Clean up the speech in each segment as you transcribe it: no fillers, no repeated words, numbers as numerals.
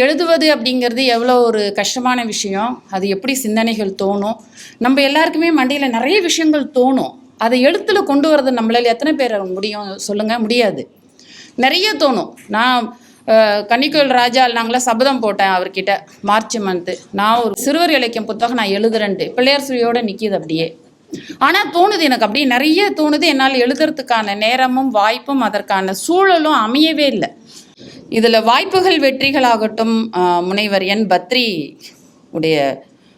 எழுதுவது அப்படிங்கிறது எவ்வளோ ஒரு கஷ்டமான விஷயம். அது எப்படி சிந்தனைகள் தோணும், நம்ம எல்லாருக்குமே மண்டையில் நிறைய விஷயங்கள் தோணும். அதை எழுத்தில் கொண்டு வரது நம்மளால் எத்தனை பேர் முடியும் சொல்லுங்கள்? முடியாது. நிறைய தோணும். நான் கன்னிக்கோயில் ராஜா நாங்களாம் சபதம் போட்டேன் அவர்கிட்ட மார்ச் மந்த்து, நான் ஒரு சிறுவர் இலக்கியம் புத்தகம் நான் எழுதுறேன்ட்டு. பிள்ளையார் சுழியோடு நிற்கிது அப்படியே. ஆனால் தோணுது எனக்கு, அப்படியே நிறைய தோணுது. என்னால் எழுதுறதுக்கான நேரமும் வாய்ப்பும் அதற்கான சூழலும் அமையவே இல்லை. இதில் வாய்ப்புகள் வெற்றிகளாகட்டும், முனைவர் என் பத்ரி உடைய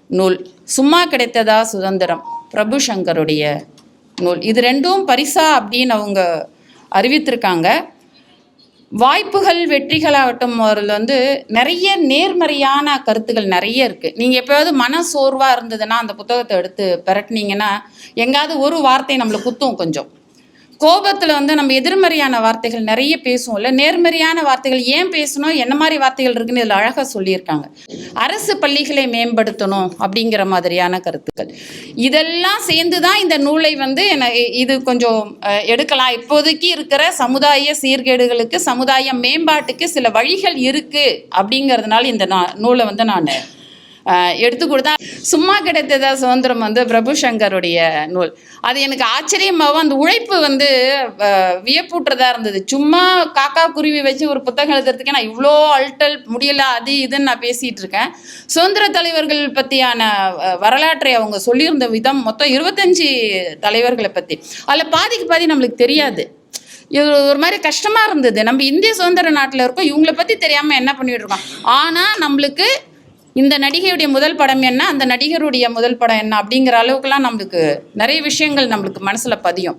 நூல் சும்மா கிடைத்ததா சுதந்திரம், பிரபு சங்கருடைய நூல், இது ரெண்டும் பரிசா அப்படின்னு அவங்க அறிவித்திருக்காங்க. வாய்ப்புகள் வெற்றிகளாகட்டும் அதில் நிறைய நேர்மறையான கருத்துக்கள் நிறைய இருக்குது. நீங்கள் எப்போயாவது மன சோர்வாக இருந்ததுன்னா அந்த புத்தகத்தை எடுத்து பெரட்டினீங்கன்னா எங்காவது ஒரு வார்த்தை நம்மளை குத்தும். கொஞ்சம் கோபத்தில் நம்ம எதிர்மறையான வார்த்தைகள் நிறைய பேசுவோம்ல, நேர்மறையான வார்த்தைகள் ஏன் பேசணும், என்ன மாதிரி வார்த்தைகள் இருக்குன்னு இதில் அழகாக சொல்லியிருக்காங்க. அரசு பள்ளிகளை மேம்படுத்தணும் அப்படிங்கிற மாதிரியான கருத்துக்கள் இதெல்லாம் சேர்ந்து தான் இந்த நூலை இது கொஞ்சம் எடுக்கலாம். இப்போதைக்கு இருக்கிற சமுதாய சீர்கேடுகளுக்கு, சமுதாய மேம்பாட்டுக்கு சில வழிகள் இருக்குது அப்படிங்கிறதுனால இந்த நூலை நான் எடுத்து கொடுத்தா. சும்மா கிடைத்ததா சுதந்திரம் பிரபு சங்கருடைய நூல். அது எனக்கு ஆச்சரியமாகவும் அந்த உழைப்பு வியப்பூட்டுறதா இருந்தது. சும்மா காக்கா குருவி வச்சு ஒரு புத்தகம் எழுதுறதுக்கு நான் இவ்வளோ அல்டல் முடியல அது இதுன்னு நான் பேசிகிட்டு இருக்கேன். சுதந்திர தலைவர்கள் பற்றியான வரலாற்றை அவங்க சொல்லியிருந்த விதம், மொத்தம் 25 தலைவர்களை பற்றி, அதில் பாதிக்கு பாதி நம்மளுக்கு தெரியாது. இது ஒரு மாதிரி கஷ்டமாக இருந்தது. நம்ம இந்திய சுதந்திர நாட்டில் இருக்கோம், இவங்களை பற்றி தெரியாமல் என்ன பண்ணிட்டு இருக்கோம். ஆனால் நம்மளுக்கு இந்த நடிகையுடைய முதல் படம் என்ன, அந்த நடிகருடைய முதல் படம் என்ன அப்படிங்கிற அளவுக்குலாம் நம்மளுக்கு நிறைய விஷயங்கள் நம்மளுக்கு மனசில் பதியும்.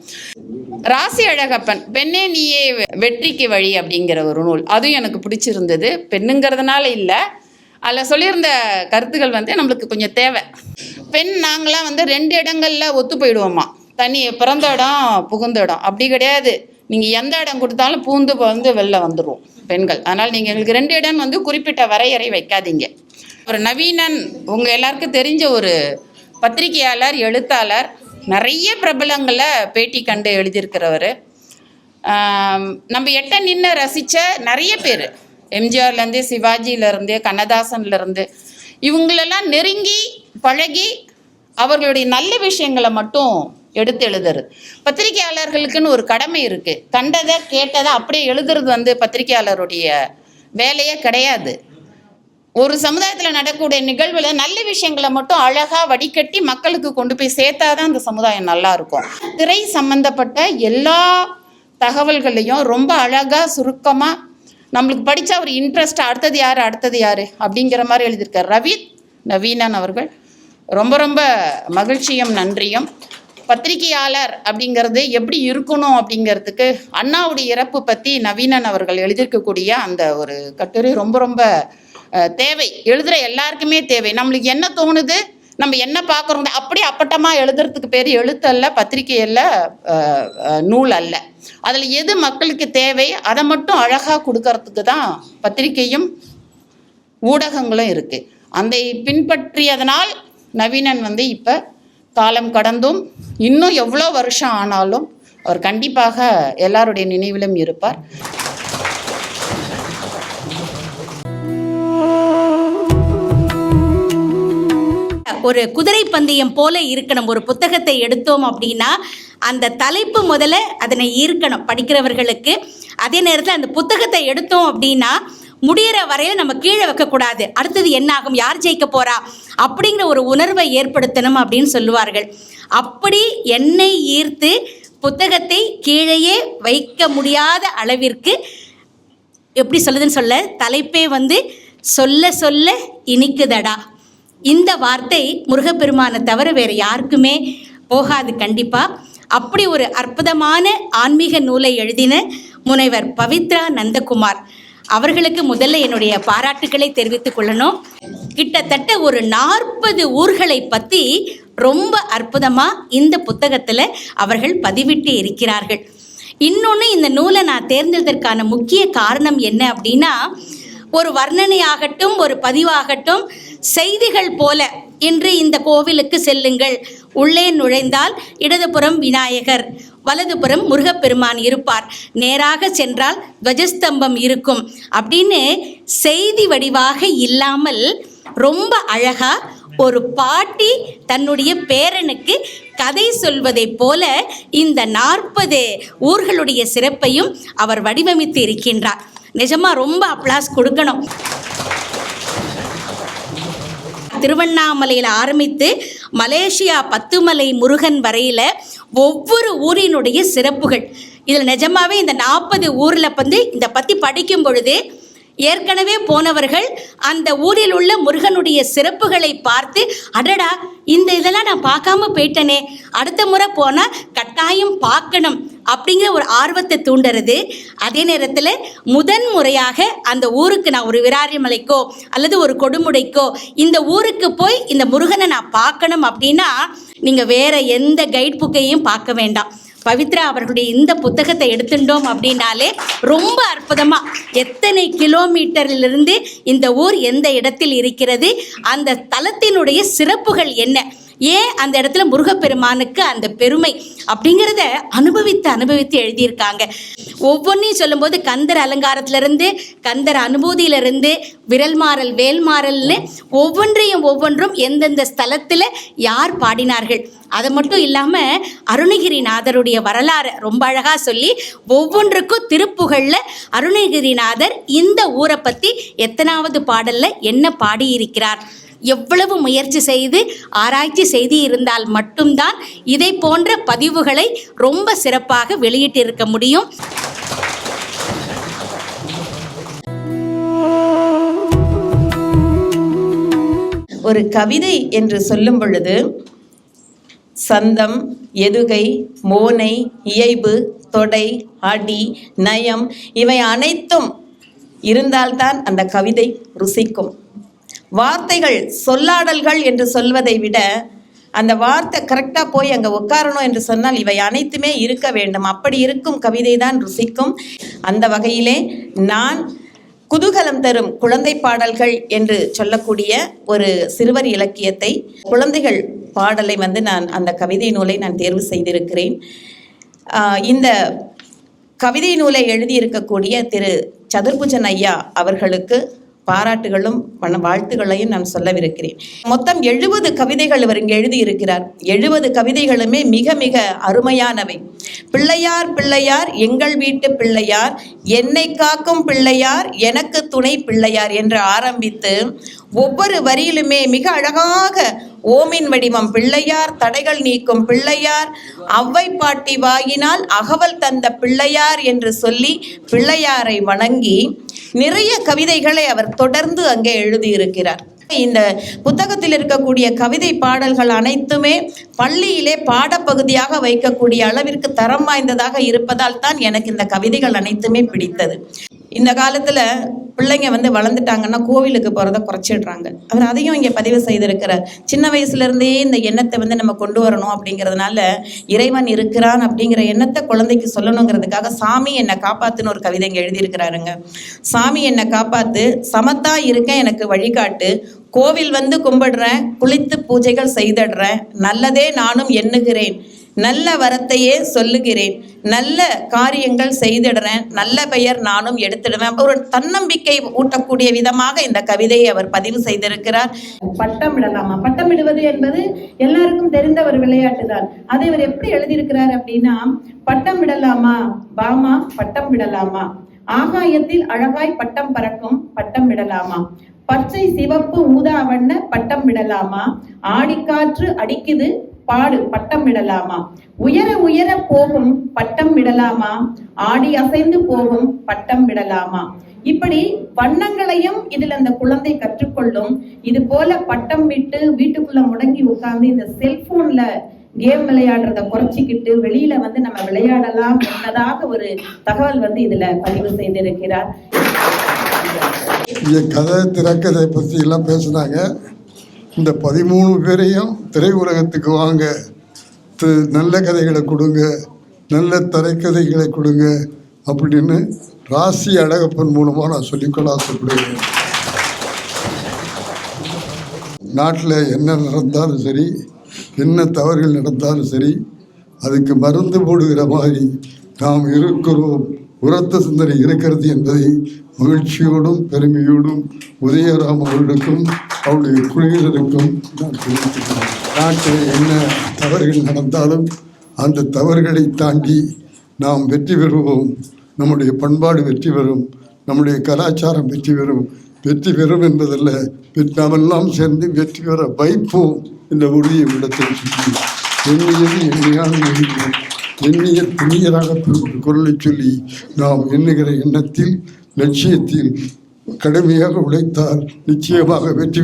ராசி அழகப்பன் பெண்ணே நீயே வெற்றிக்கு வழி அப்படிங்கிற ஒரு நூல், அதுவும் எனக்கு பிடிச்சிருந்தது. பெண்ணுங்கிறதுனால இல்லை, அதில் சொல்லியிருந்த கருத்துக்கள் நம்மளுக்கு கொஞ்சம் தேவை. பெண் நாங்களாம் 2 இடங்களில் ஒத்து போயிடுவோமா, தனி பிறந்த இடம் புகுந்த இடம் அப்படி கிடையாது. நீங்கள் எந்த இடம் கொடுத்தாலும் பூந்து வெளில வந்துடுவோம் பெண்கள். அதனால் நீங்கள் எங்களுக்கு 2 இடம் குறிப்பிட்ட வரையறை வைக்காதீங்க. ஒரு நவீனன் உங்கள் எல்லாருக்கும் தெரிஞ்ச ஒரு பத்திரிகையாளர், எழுத்தாளர், நிறைய பிரபலங்களை பேட்டி கண்டு எழுதியிருக்கிறவர். நம்ம எட்ட நின்று ரசித்த நிறைய பேர், எம்ஜிஆர்லேருந்து சிவாஜியிலேருந்து கண்ணதாசன்லேருந்து இவங்களெல்லாம் நெருங்கி பழகி அவர்களுடைய நல்ல விஷயங்களை மட்டும் எடுத்து எழுதுறது. பத்திரிகையாளர்களுக்குன்னு ஒரு கடமை இருக்குது. கண்டதை கேட்டதை அப்படியே எழுதுறது பத்திரிகையாளருடைய வேலையே கிடையாது. ஒரு சமுதாயத்தில் நடக்கக்கூடிய நிகழ்வில் நல்ல விஷயங்களை மட்டும் அழகாக வடிகட்டி மக்களுக்கு கொண்டு போய் சேர்த்தாதான் அந்த சமுதாயம் நல்லா இருக்கும். திரை சம்பந்தப்பட்ட எல்லா தகவல்களையும் ரொம்ப அழகாக சுருக்கமாக நம்மளுக்கு படித்தா ஒரு இன்ட்ரெஸ்ட், அடுத்தது யார் அப்படிங்கிற மாதிரி எழுதியிருக்கார் ரவி நவீனன் அவர்கள். ரொம்ப ரொம்ப மகிழ்ச்சியும் நன்றியும். பத்திரிகையாளர் அப்படிங்கிறது எப்படி இருக்கணும் அப்படிங்கிறதுக்கு அண்ணாவுடைய இறப்பு பற்றி நவீனன் அவர்கள் எழுதியிருக்கக்கூடிய அந்த ஒரு கட்டுரை ரொம்ப ரொம்ப தேவை. எழுதுகிற எல்லாருக்குமே தேவை. நம்மளுக்கு என்ன தோணுது, நம்ம என்ன பார்க்குறோம், அப்படியே அப்பட்டமாக எழுதுறதுக்கு பேர் எழுத்தல்ல, பத்திரிகை அல்ல, நூல் அல்ல. அதில் எது மக்களுக்கு தேவை அதை மட்டும் அழகாக கொடுக்கறதுக்கு தான் பத்திரிகையும் ஊடகங்களும் இருக்குது. அந்த பின்பற்றியதனால் நவீனன் இப்போ காலம் கடந்தும் இன்னும் எவ்வளோ வருஷம் ஆனாலும் அவர் கண்டிப்பாக எல்லாருடைய நினைவிலும் இருப்பார். ஒரு குதிரை பந்தயம் போல இருக்கணும். ஒரு புத்தகத்தை எடுத்தோம் அப்படின்னா அந்த தலைப்பு முதல்ல அதனை ஈர்க்கணும் படிக்கிறவர்களுக்கு. அதே நேரத்தில் அந்த புத்தகத்தை எடுத்தோம் அப்படின்னா முடிகிற வரையில் நம்ம கீழே வைக்கக்கூடாது. அடுத்தது என்ன ஆகும், யார் ஜெயிக்க போகிறா அப்படிங்கிற ஒரு உணர்வை ஏற்படுத்தணும் அப்படின்னு சொல்லுவார்கள். அப்படி என்னை ஈர்த்து புத்தகத்தை கீழேயே வைக்க முடியாத அளவிற்கு எப்படி சொல்லுதுன்னு சொல்ல, தலைப்பே சொல்ல சொல்ல இனிக்குதடா. இந்த வார்த்தை முருகப்பெருமானை தவிர வேறு யாருக்குமே போகாது கண்டிப்பாக. அப்படி ஒரு அற்புதமான ஆன்மீக நூலை எழுதின முனைவர் பவித்ரா நந்தகுமார் அவர்களுக்கு முதல்ல என்னுடைய பாராட்டுக்களை தெரிவித்துக் கொள்ளணும். கிட்டத்தட்ட ஒரு 40 ஊர்களை பற்றி ரொம்ப அற்புதமாக இந்த புத்தகத்தில் அவர்கள் பதிவிட்டு இருக்கிறார்கள். இன்னொன்று, இந்த நூலை நான் தேர்ந்தெடுத்ததற்கான முக்கிய காரணம் என்ன அப்படின்னா, ஒரு வர்ணனையாகட்டும், ஒரு பதிவாகட்டும், செய்திகள் போல இன்று இந்த கோவிலுக்கு செல்லுங்கள், உள்ளே நுழைந்தால் இடதுபுறம் விநாயகர், வலதுபுறம் முருகப்பெருமான் இருப்பார், நேராக சென்றால் துவஜஸ்தம்பம் இருக்கும் அப்படின்னு செய்தி வடிவாக இல்லாமல் ரொம்ப அழகா ஒரு பாட்டி தன்னுடைய பேரனுக்கு கதை சொல்வதை போல இந்த 40 ஊர்களுடைய சிறப்பையும் அவர் வடிவமைத்து இருக்கின்றார். நிஜமா ரொம்ப அப்ளாஸ் கொடுக்கணும். திருவண்ணாமலையில் ஆரம்பித்து மலேசியா 10 மலை முருகன் வரையில் ஒவ்வொரு ஊரினுடைய சிறப்புகள் இதில் நிஜமாவே இந்த 40 ஊரில் இந்த பற்றி படிக்கும் பொழுது ஏற்கனவே போனவர்கள் அந்த ஊரில் உள்ள முருகனுடைய சிறப்புகளை பார்த்து, அடடா இதெல்லாம் நான் பார்க்காம போயிட்டனே, அடுத்த முறை போனால் கட்டாயம் பார்க்கணும் அப்படிங்கிற ஒரு ஆர்வத்தை தூண்டுறது. அதே நேரத்தில் முதன் முறையாக அந்த ஊருக்கு நான் ஒரு விராலிமலைக்கோ அல்லது ஒரு கொடுமுடைக்கோ இந்த ஊருக்கு போய் இந்த முருகனை நான் பார்க்கணும் அப்படின்னா நீங்கள் வேற எந்த கைட் புக்கையும் பார்க்க வேண்டாம். பவித்ரா அவர்களுடைய இந்த புத்தகத்தை எடுத்துட்டோம் அப்படின்னாலே ரொம்ப அற்புதமாக எத்தனை கிலோமீட்டரிலிருந்து இந்த ஊர் எந்த இடத்தில் இருக்கிறது, அந்த தலத்தினுடைய சிறப்புகள் என்ன, ஏன் அந்த இடத்துல முருகப்பெருமானுக்கு அந்த பெருமை அப்படிங்கிறத அனுபவித்து எழுதியிருக்காங்க. ஒவ்வொன்றையும் சொல்லும்போது கந்தர் அலங்காரத்திலிருந்து, கந்தர் அனுபூதியிலிருந்து, விரல்மாறல் வேல்மாறல்னு ஒவ்வொன்றும் எந்தெந்த ஸ்தலத்தில் யார் பாடினார்கள், அது மட்டும் இல்லாமல் அருணகிரிநாதருடைய வரலாறு ரொம்ப அழகாக சொல்லி ஒவ்வொன்றுக்கும் திருப்புகழில் அருணகிரிநாதர் இந்த ஊரை பற்றி எத்தனாவது பாடலில் என்ன பாடியிருக்கிறார், எவ்வளவு முயற்சி செய்து ஆராய்ச்சி செய்து இருந்தால் மட்டும்தான் இதை போன்ற பதிவுகளை ரொம்ப சிறப்பாக வெளியிட்டிருக்க முடியும். ஒரு கவிதை என்று சொல்லும் பொழுது சந்தம், எதுகை, மோனை, இயைபு, தொடை, அடி, நயம் இவை அனைத்தும் இருந்தால்தான் அந்த கவிதை ருசிக்கும். வார்த்தைகள், சொல்லாடல்கள் என்று சொல்வதை விட அந்த வார்த்தை கரெக்டாக போய் அங்கே உட்காரணும் என்று சொன்னால் இவை அனைத்துமே இருக்க வேண்டும். அப்படி இருக்கும் கவிதை தான் ருசிக்கும். அந்த வகையிலே நான் குதூகலம் தரும் குழந்தை பாடல்கள் என்று சொல்லக்கூடிய ஒரு சிறுவர் இலக்கியத்தை, குழந்தைகள் பாடலை நான் அந்த கவிதை நூலை நான் தேர்வு செய்திருக்கிறேன். இந்த கவிதை நூலை எழுதியிருக்கக்கூடிய திரு சதுர்புஜன் ஐயா அவர்களுக்கு பாராட்டுகளும் வாழ்த்துக்களையும் நான் சொல்லவிருக்கிறேன். மொத்தம் 70 கவிதைகள் இவர் இங்கே எழுதியிருக்கிறார். 70 கவிதைகளுமே மிக மிக அருமையானவை. பிள்ளையார் பிள்ளையார் எங்கள் வீட்டு பிள்ளையார், என்னை காக்கும் பிள்ளையார் எனக்கு துணை பிள்ளையார் என்று ஆரம்பித்து ஒவ்வொரு வரியிலுமே மிக அழகாக ஓமின் வடிவம் பிள்ளையார், தடைகள் நீக்கும் பிள்ளையார், அவ்வை பாட்டி வாயினால் அகவல் தந்த பிள்ளையார் என்று சொல்லி பிள்ளையாரை வணங்கி நிறைய கவிதைகளை அவர் தொடர்ந்து அங்கே எழுதியிருக்கிறார். இந்த புத்தகத்தில் இருக்கக்கூடிய கவிதை பாடல்கள் அனைத்துமே பள்ளியிலே பாடப்பகுதியாக வைக்கக்கூடிய அளவிற்கு தரம் வாய்ந்ததாக இருப்பதால் தான் எனக்கு இந்த கவிதைகள் அனைத்துமே பிடித்தது. இந்த காலத்தில் பிள்ளைங்க வளர்ந்துட்டாங்கன்னா கோவிலுக்கு போகிறத குறைச்சிடுறாங்க. அவர் அதையும் இங்கே பதிவு செய்திருக்கிறார். சின்ன வயசுலேருந்தே இந்த எண்ணத்தை நம்ம கொண்டு வரணும் அப்படிங்கிறதுனால இறைவன் இருக்கிறான் அப்படிங்கிற எண்ணத்தை குழந்தைக்கு சொல்லணுங்கிறதுக்காக சாமி என்னை காப்பாத்துன்னு ஒரு கவிதை இங்கே எழுதியிருக்கிறாருங்க. சாமி என்னை காப்பாத்து, சமத்தா இருக்க எனக்கு வழிகாட்டு, கோவில் கும்பிடுறேன், குளித்து பூஜைகள் செய்திடுறேன், நல்லதே நானும் எண்ணுகிறேன், நல்ல வரத்தையே சொல்லுகிறேன், நல்ல காரியங்கள் செய்திடுறேன், நல்ல பெயர் நானும் எடுத்துடுவேன். ஒரு தன்னம்பிக்கை ஊட்டக்கூடிய விதமாக இந்த கவிதையை அவர் பதிவு செய்திருக்கிறார். பட்டம் விடலாமா? பட்டம் விடுவது என்பது எல்லாருக்கும் தெரிந்த ஒரு விளையாட்டு தான். அதை இவர் எப்படி எழுதியிருக்கிறார் அப்படின்னா, பட்டம் விடலாமா பாமா, பட்டம் விடலாமா, ஆகாயத்தில் அழகாய் பட்டம் பறக்கும், பட்டம் விடலாமா, பச்சை சிவப்பு ஊதா வண்ண பட்டம் விடலாமா, ஆடிக்காற்று அடிக்குது பாடு பட்டம் விடலாமா, உயர உயர போகும் பட்டம் விடலாமா, ஆடி அசைந்து போகும் பட்டம் விடலாமா. இப்படி வண்ணங்களையும் இதில் அந்த குழந்தை கற்றுக்கொள்ளும். இது போல பட்டம் விட்டு வீட்டுக்குள்ள முடங்கி உட்கார்ந்து இந்த செல்போன்ல கேம் விளையாடுறத குறைச்சிக்கிட்டு வெளியில வந்து நம்ம விளையாடலாம் என்பதாக ஒரு தகவல் வந்து இதுல பதிவு செய்திருக்கிறார். இங்கே கதை திரைக்கதை பற்றி எல்லாம் பேசுனாங்க. இந்த 13 பேரையும் திரையுலகத்துக்கு வாங்க, நல்ல கதைகளை கொடுங்க, நல்ல திரைக்கதைகளை கொடுங்க அப்படின்னு ராசி அழகப்பன் மூலமாக நான் சொல்லிக்கொள்ள ஆசைப்படுகிறேன். நாட்டில் என்ன நடந்தாலும் சரி, என்ன தவறுகள் நடந்தாலும் சரி, அதுக்கு மருந்து போடுகிற மாதிரி நாம் இருக்கிறோம், உரத்த சிந்தனை இருக்கிறது என்பதை மகிழ்ச்சியோடும் பெருமையோடும் உதயராம் அவர்களுக்கும் அவருடைய குழுவினருக்கும் நான் தெரிவித்துக்கிறேன். நாட்டில் என்ன தவறுகள் நடந்தாலும் அந்த தவறுகளை தாண்டி நாம் வெற்றி பெறுவோம். நம்முடைய பண்பாடு வெற்றி பெறும், நம்முடைய கலாச்சாரம் வெற்றி பெறும் என்பதல்ல, நாமெல்லாம் சேர்ந்து வெற்றி பெற வைப்போம் என்ற உறுதியை விடத்தில் சொல்லி எண்ணியது எண்ணியான எண்ணியோம், எண்ணிய துணியராக குரலை சொல்லி நாம் எண்ணுகிற எண்ணத்தில் லட்சியத்தில் கடுமையாக உழைத்தால் நிச்சயமாக வெற்றி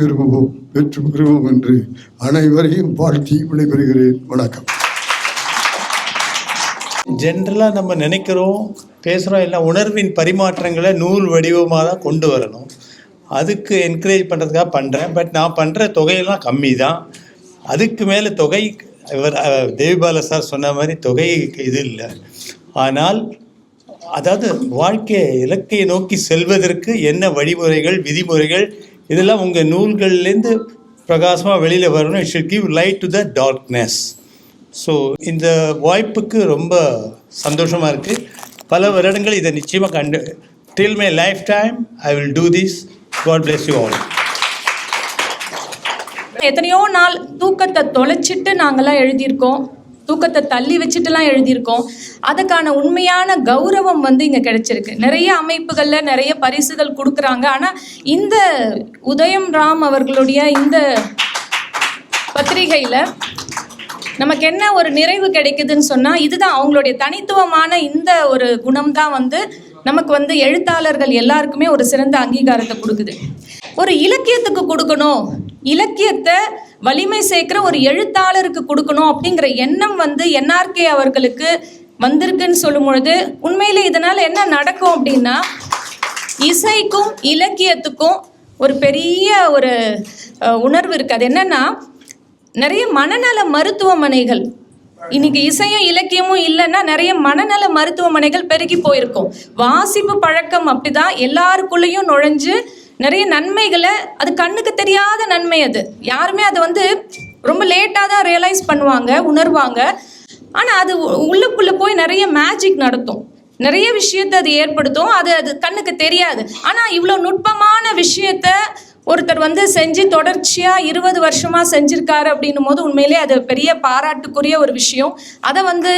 பெறுவோம் என்று அனைவரையும் வாழ்த்தி விடைபெறுகிறேன். வணக்கம். ஜென்ரலாக நம்ம நினைக்கிறோம், பேசுகிறோம், எல்லாம் உணர்வின் பரிமாற்றங்களை நூல் வடிவமாக தான் கொண்டு வரணும். அதுக்கு என்கரேஜ் பண்ணுறதுக்காக பண்ணுறேன். பட் நான் பண்ணுற தொகையெல்லாம் கம்மி தான். அதுக்கு மேலே தொகை இவர் தேவிபால சார் சொன்ன மாதிரி தொகை இது இல்லை. ஆனால் அதாவது வாழ்க்கையை இலக்கையை நோக்கி செல்வதற்கு என்ன வழிமுறைகள், விதிமுறைகள், இதெல்லாம் உங்கள் நூல்கள்லேருந்து பிரகாசமாக வெளியில் வரணும். It should give light to the darkness. So இந்த வாய்ப்புக்கு ரொம்ப சந்தோஷமாக இருக்குது. பல வருடங்கள் இதை நிச்சயமாக till my life time I will do this. God bless you all. எத்தனையோ நாள் தூக்கத்தை தொலைச்சிட்டு நாங்கள்லாம் எழுதியிருக்கோம், தூக்கத்தை தள்ளி வச்சுட்டுலாம் எழுதியிருக்கோம். அதுக்கான உண்மையான கௌரவம் வந்து இங்கே கிடைச்சிருக்கு. நிறைய அமைப்புகளில் நிறைய பரிசுகள் கொடுக்குறாங்க. ஆனால் இந்த உதயம் ராம் அவர்களுடைய இந்த பத்திரிகையில் நமக்கு என்ன ஒரு நிறைவு கிடைக்குதுன்னு சொன்னால், இதுதான் அவங்களுடைய தனித்துவமான இந்த ஒரு குணம் தான் வந்து நமக்கு வந்து எழுத்தாளர்கள் எல்லாருக்குமே ஒரு சிறந்த அங்கீகாரத்தை கொடுக்குது. ஒரு இலக்கியத்துக்கு கொடுக்கணும், இலக்கியத்தை வலிமை சேர்க்கிற ஒரு எழுத்தாளருக்கு கொடுக்கணும் அப்படிங்கிற எண்ணம் வந்து என்ஆர்கே அவர்களுக்கு வந்திருக்குன்னு சொல்லும் பொழுது உண்மையிலே இதனால் என்ன நடக்கும் அப்படின்னா, இசைக்கும் இலக்கியத்துக்கும் ஒரு பெரிய ஒரு உணர்வு இருக்குது. அது என்னன்னா, நிறைய மனநல மருத்துவமனைகள் இன்னைக்கு இசையும் இலக்கியமும் இல்லைன்னா நிறைய மனநல மருத்துவமனைகள் பெருகி போயிருக்கும். வாசிப்பு பழக்கம் அப்படிதான் எல்லாருக்குள்ளேயும் நுழைஞ்சு நிறைய நன்மைகளை, அது கண்ணுக்கு தெரியாத நன்மை, அது யாருமே அதை வந்து ரொம்ப லேட்டாக தான் ரியலைஸ் பண்ணுவாங்க, உணர்வாங்க. ஆனால் அது உள்ளுக்குள்ளே போய் நிறைய மேஜிக் நடத்தும், நிறைய விஷயத்தை அது ஏற்படுத்தும். அது கண்ணுக்கு தெரியாது. ஆனால் இவ்வளோ நுட்பமான விஷயத்த ஒருத்தர் வந்து செஞ்சு தொடர்ச்சியாக 20 வருஷமாக செஞ்சுருக்காரு அப்படின்னும் போது உண்மையிலே அது பெரிய பாராட்டுக்குரிய ஒரு விஷயம். அதை வந்து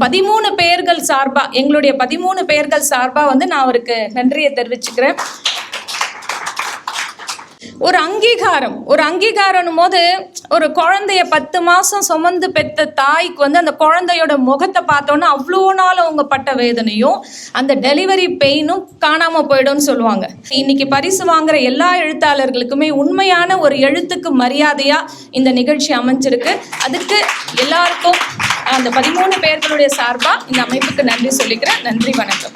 13 பேர்கள் சார்பாக, எங்களுடைய 13 பேர்கள் சார்பாக வந்து நான் அவருக்கு நன்றியை தெரிவிச்சுக்கிறேன். ஒரு அங்கீகாரம் போது ஒரு குழந்தைய 10 மாதம் சுமந்து பெற்ற தாய்க்கு வந்து அந்த குழந்தையோட முகத்தை பார்த்தோன்னா அவ்வளோ நாள் அவங்க பட்ட வேதனையும் அந்த டெலிவரி பெயினும் காணாமல் போயிடும்னு சொல்லுவாங்க. இன்னைக்கு பரிசு வாங்குற எல்லா எழுத்தாளர்களுக்குமே உண்மையான ஒரு எழுத்துக்கு மரியாதையாக இந்த நிகழ்ச்சி அமைஞ்சிருக்கு. அதுக்கு எல்லாருக்கும் அந்த 13 பேர்களுடைய சார்பாக இந்த அமைப்புக்கு நன்றி சொல்லிக்கிறேன். நன்றி, வணக்கம்.